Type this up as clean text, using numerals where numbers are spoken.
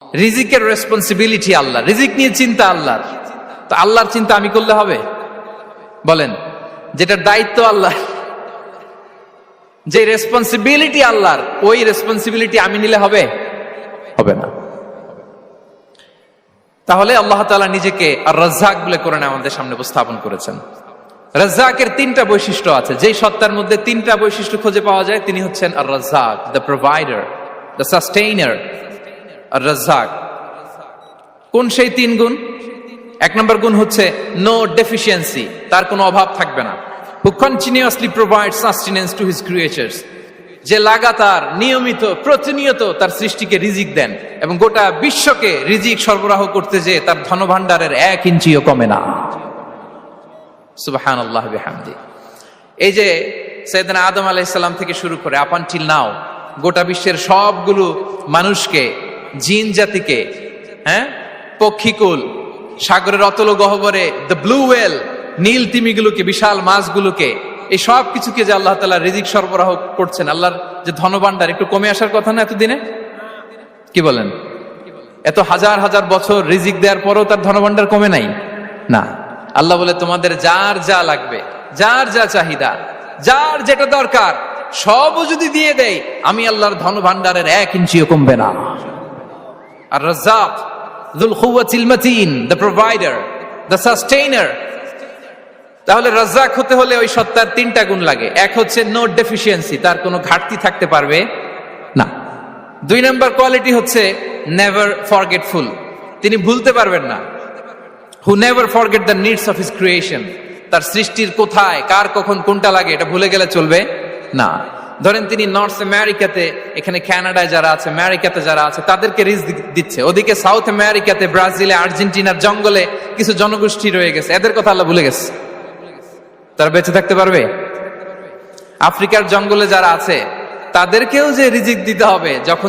রিজিকের রেসপন্সিবিলিটি আল্লাহ, রিজিক নিয়ে চিন্তা আল্লাহর। তো আল্লাহর চিন্তা আমি করলে হবে? বলেন, যেটার দায়িত্ব আল্লাহ, যে রেসপন্সিবিলিটি আল্লাহর, ওই রেসপন্সিবিলিটি আমি নিলে হবে? হবে না। তাহলে আল্লাহ তাআলা নিজেকে আর রাজ্জাক বলে কোরআনে আমাদের সামনে উপস্থাপন করেছেন। রাজ্জাকের তিনটা বৈশিষ্ট্য আছে, যেই সত্তার মধ্যে তিনটা বৈশিষ্ট্য খুঁজে পাওয়া যায় তিনি হচ্ছেন Ar Razzaq, the provider, the sustainer. Ar Razzaq কোন সেই তিন গুণ? এক নম্বর গুণ হচ্ছে নো ডেফিসিয়েন্সি, তার কোনো অভাব থাকবে না। হু continuously provide sustenance to his creatures, যে লাগাতার নিয়মিত প্রতিনিয়ত তার সৃষ্টিকে রিজিক দেন এবং গোটা বিশ্বকে রিজিক সরবরাহ করতে যে তার ধনভাণ্ডারের 1 ইঞ্চিও কমে না। সুবহানাল্লাহ বিহামদি। এই যে সাইয়েদনা আদম আলাইহিস সালাম থেকে শুরু করে আপ আনটিল নাও গোটা বিশ্বের সবগুলো মানুষকে, জিন জাতিকে, পক্ষীকুল, সাগরের অতল গহ্বরে দ্য ব্লু ওয়েল, নীল তিমিগুলোকে, বিশাল মাছগুলোকে, এই সব কিছুকে যে আল্লাহ তাআলা রিজিক সরবরাহ করছেন, আল্লাহর যে ধনভাণ্ডার একটু কমে আসার কথা না এতদিনে? কি বলেন? এত হাজার হাজার বছর রিজিক দেওয়ার পরেও তার ধনভাণ্ডার কমে নাই? না। আল্লাহ বলে তোমাদের যার যা লাগবে, যার যা চাহিদা, যার যেটা দরকার সবও যদি দিয়ে দেয়, আমি আল্লাহর ধনভাণ্ডারের 1 ইঞ্চিও কমবে না। আর Razzak যুল কুওয়াতিল মাতিন, the provider, the sustainer. তাহলে রাজ্জাক হতে হলে ওই সত্তার তিনটা গুণ লাগে। এক হচ্ছে নো ডেফিসিয়েন্সি, তার কোনো ঘাটতি থাকতে পারবে না। 2 নম্বর কোয়ালিটি হচ্ছে নেভার ফরগেটফুল, তিনি ভুলতে পারবেন না। Who never forget the needs of his creation, তার সৃষ্টির কোথায় কার কখন কোনটা লাগে এটা ভুলে গেলে চলবে না। ধরেন তিনি নর্থ আমেরিকাতে, এখানে কানাডায় যারা আছে, আমেরিকাতে যারা আছে, তাদেরকে রিজিক দিচ্ছে। ওদিকে সাউথ আমেরিকাতে, ব্রাজিলে, আর্জেন্টিনার জঙ্গলে কিছু জনগোষ্ঠী রয়ে গেছে, এদের কথা আল্লাহ ভুলে গেছে। তারা বেঁচে থাকতে পারবে? আফ্রিকার জঙ্গলে যারা আছে তাদেরকেও যে রিজিক দিতে হবে, যখন